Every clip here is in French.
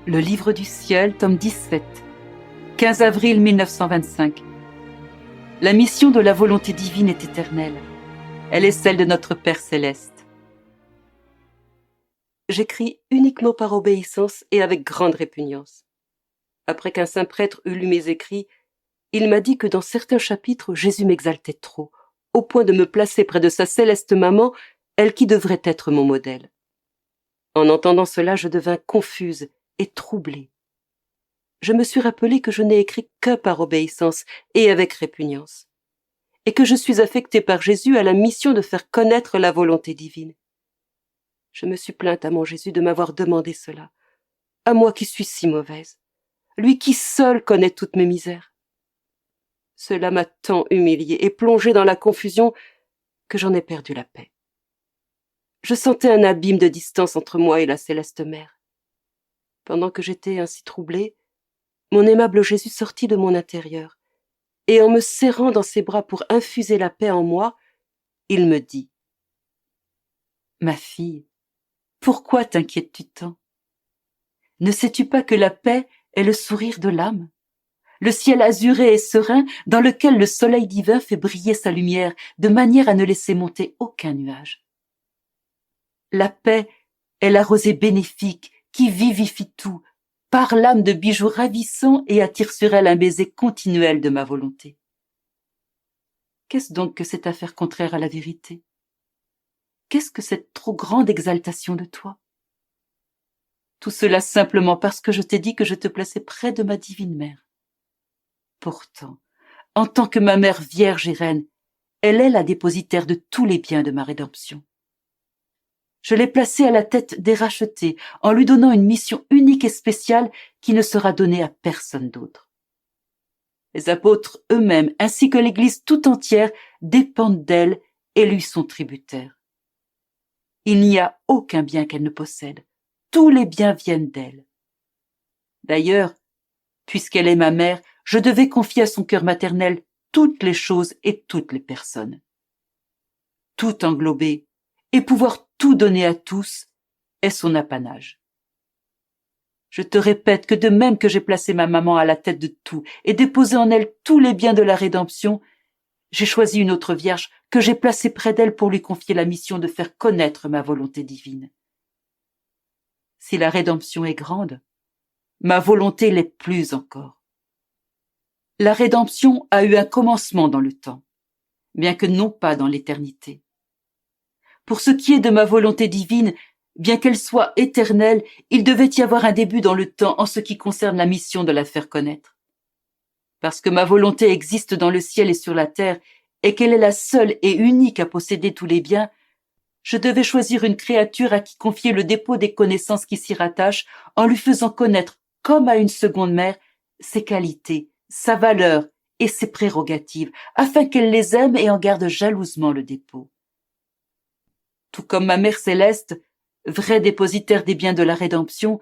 Le Livre du ciel, tome 17, 15 avril 1925. La mission de la volonté divine est éternelle. Elle est celle de notre Père céleste. J'écris uniquement par obéissance et avec grande répugnance. Après qu'un saint prêtre eut lu mes écrits, il m'a dit que dans certains chapitres, Jésus m'exaltait trop, au point de me placer près de sa céleste maman, elle qui devrait être mon modèle. En entendant cela, je devins confuse et troublée. Je me suis rappelé que je n'ai écrit que par obéissance et avec répugnance, et que je suis affectée par Jésus à la mission de faire connaître la volonté divine. Je me suis plainte à mon Jésus de m'avoir demandé cela, à moi qui suis si mauvaise, lui qui seul connaît toutes mes misères. Cela m'a tant humiliée et plongée dans la confusion que j'en ai perdu la paix. Je sentais un abîme de distance entre moi et la céleste mère. Pendant que j'étais ainsi troublée, mon aimable Jésus sortit de mon intérieur, et en me serrant dans ses bras pour infuser la paix en moi, il me dit : « Ma fille, pourquoi t'inquiètes-tu tant ? Ne sais-tu pas que la paix est le sourire de l'âme ? Le ciel azuré et serein dans lequel le soleil divin fait briller sa lumière de manière à ne laisser monter aucun nuage. La paix est la rosée bénéfique qui vivifie tout, par l'âme de bijoux ravissants et attire sur elle un baiser continuel de ma volonté. Qu'est-ce donc que cette affaire contraire à la vérité ? Qu'est-ce que cette trop grande exaltation de toi ? Tout cela simplement parce que je t'ai dit que je te plaçais près de ma divine mère. Pourtant, en tant que ma mère vierge et reine, elle est la dépositaire de tous les biens de ma rédemption. Je l'ai placée à la tête des rachetés en lui donnant une mission unique et spéciale qui ne sera donnée à personne d'autre. Les apôtres eux-mêmes, ainsi que l'Église tout entière, dépendent d'elle et lui sont tributaires. Il n'y a aucun bien qu'elle ne possède. Tous les biens viennent d'elle. D'ailleurs, puisqu'elle est ma mère, je devais confier à son cœur maternel toutes les choses et toutes les personnes. Tout englober et pouvoir tout donner à tous est son apanage. Je te répète que de même que j'ai placé ma maman à la tête de tout et déposé en elle tous les biens de la rédemption, j'ai choisi une autre vierge que j'ai placée près d'elle pour lui confier la mission de faire connaître ma volonté divine. Si la rédemption est grande, ma volonté l'est plus encore. La rédemption a eu un commencement dans le temps, bien que non pas dans l'éternité. Pour ce qui est de ma volonté divine, bien qu'elle soit éternelle, il devait y avoir un début dans le temps en ce qui concerne la mission de la faire connaître. Parce que ma volonté existe dans le ciel et sur la terre, et qu'elle est la seule et unique à posséder tous les biens, je devais choisir une créature à qui confier le dépôt des connaissances qui s'y rattachent en lui faisant connaître, comme à une seconde mère, ses qualités, sa valeur et ses prérogatives, afin qu'elle les aime et en garde jalousement le dépôt. Tout comme ma mère céleste, vraie dépositaire des biens de la rédemption,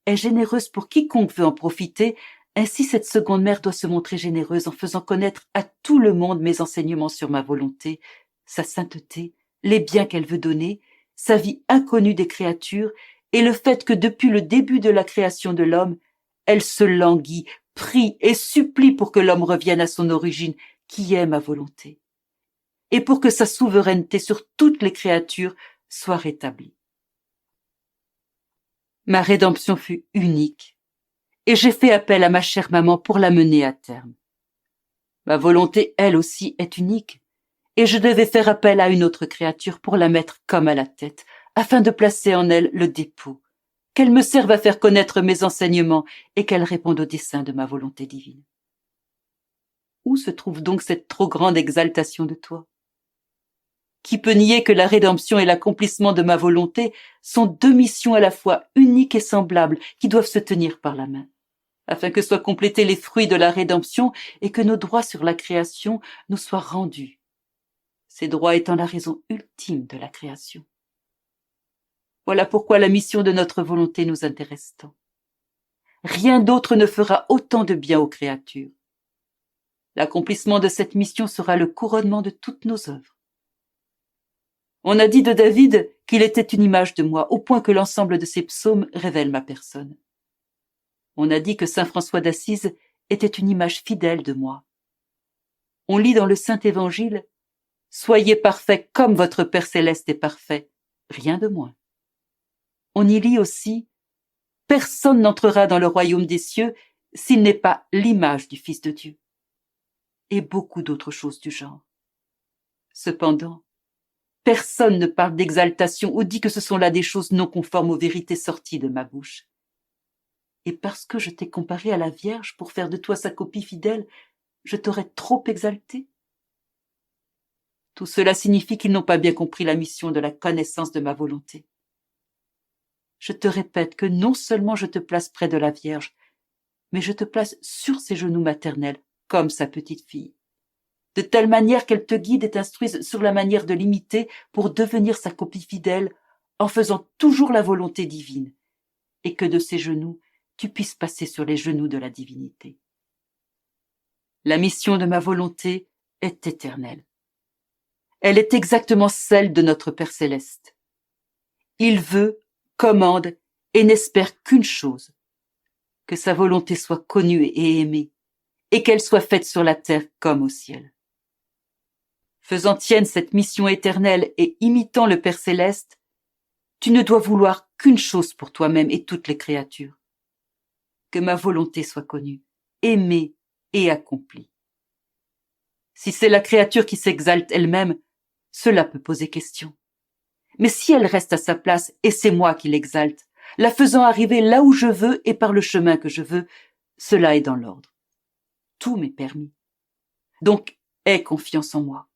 est généreuse pour quiconque veut en profiter, ainsi cette seconde mère doit se montrer généreuse en faisant connaître à tout le monde mes enseignements sur ma volonté, sa sainteté, les biens qu'elle veut donner, sa vie inconnue des créatures et le fait que depuis le début de la création de l'homme, elle se languit, prie et supplie pour que l'homme revienne à son origine, qui est ma volonté, et pour que sa souveraineté sur toutes les créatures soit rétablie. Ma rédemption fut unique, et j'ai fait appel à ma chère maman pour la mener à terme. Ma volonté, elle aussi, est unique, et je devais faire appel à une autre créature pour la mettre comme à la tête, afin de placer en elle le dépôt, qu'elle me serve à faire connaître mes enseignements et qu'elle réponde au dessein de ma volonté divine. Où se trouve donc cette trop grande exaltation de toi ? Qui peut nier que la rédemption et l'accomplissement de ma volonté sont deux missions à la fois uniques et semblables qui doivent se tenir par la main, afin que soient complétés les fruits de la rédemption et que nos droits sur la création nous soient rendus, ces droits étant la raison ultime de la création. Voilà pourquoi la mission de notre volonté nous intéresse tant. Rien d'autre ne fera autant de bien aux créatures. L'accomplissement de cette mission sera le couronnement de toutes nos œuvres. On a dit de David qu'il était une image de moi, au point que l'ensemble de ses psaumes révèle ma personne. On a dit que saint François d'Assise était une image fidèle de moi. On lit dans le Saint-Évangile « Soyez parfaits comme votre Père céleste est parfait », rien de moins. On y lit aussi « Personne n'entrera dans le royaume des cieux s'il n'est pas l'image du Fils de Dieu » et beaucoup d'autres choses du genre. Cependant, personne ne parle d'exaltation ou dit que ce sont là des choses non conformes aux vérités sorties de ma bouche. Et parce que je t'ai comparé à la Vierge pour faire de toi sa copie fidèle, je t'aurais trop exalté? Tout cela signifie qu'ils n'ont pas bien compris la mission de la connaissance de ma volonté. Je te répète que non seulement je te place près de la Vierge, mais je te place sur ses genoux maternels, comme sa petite fille, de telle manière qu'elle te guide et t'instruise sur la manière de l'imiter pour devenir sa copie fidèle en faisant toujours la volonté divine, et que de ses genoux, tu puisses passer sur les genoux de la divinité. La mission de ma volonté est éternelle. Elle est exactement celle de notre Père céleste. Il veut, commande et n'espère qu'une chose, que sa volonté soit connue et aimée, et qu'elle soit faite sur la terre comme au ciel. Faisant tienne cette mission éternelle et imitant le Père céleste, tu ne dois vouloir qu'une chose pour toi-même et toutes les créatures, que ma volonté soit connue, aimée et accomplie. Si c'est la créature qui s'exalte elle-même, cela peut poser question. Mais si elle reste à sa place et c'est moi qui l'exalte, la faisant arriver là où je veux et par le chemin que je veux, cela est dans l'ordre. Tout m'est permis. Donc, aie confiance en moi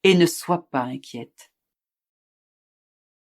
et ne sois pas inquiète.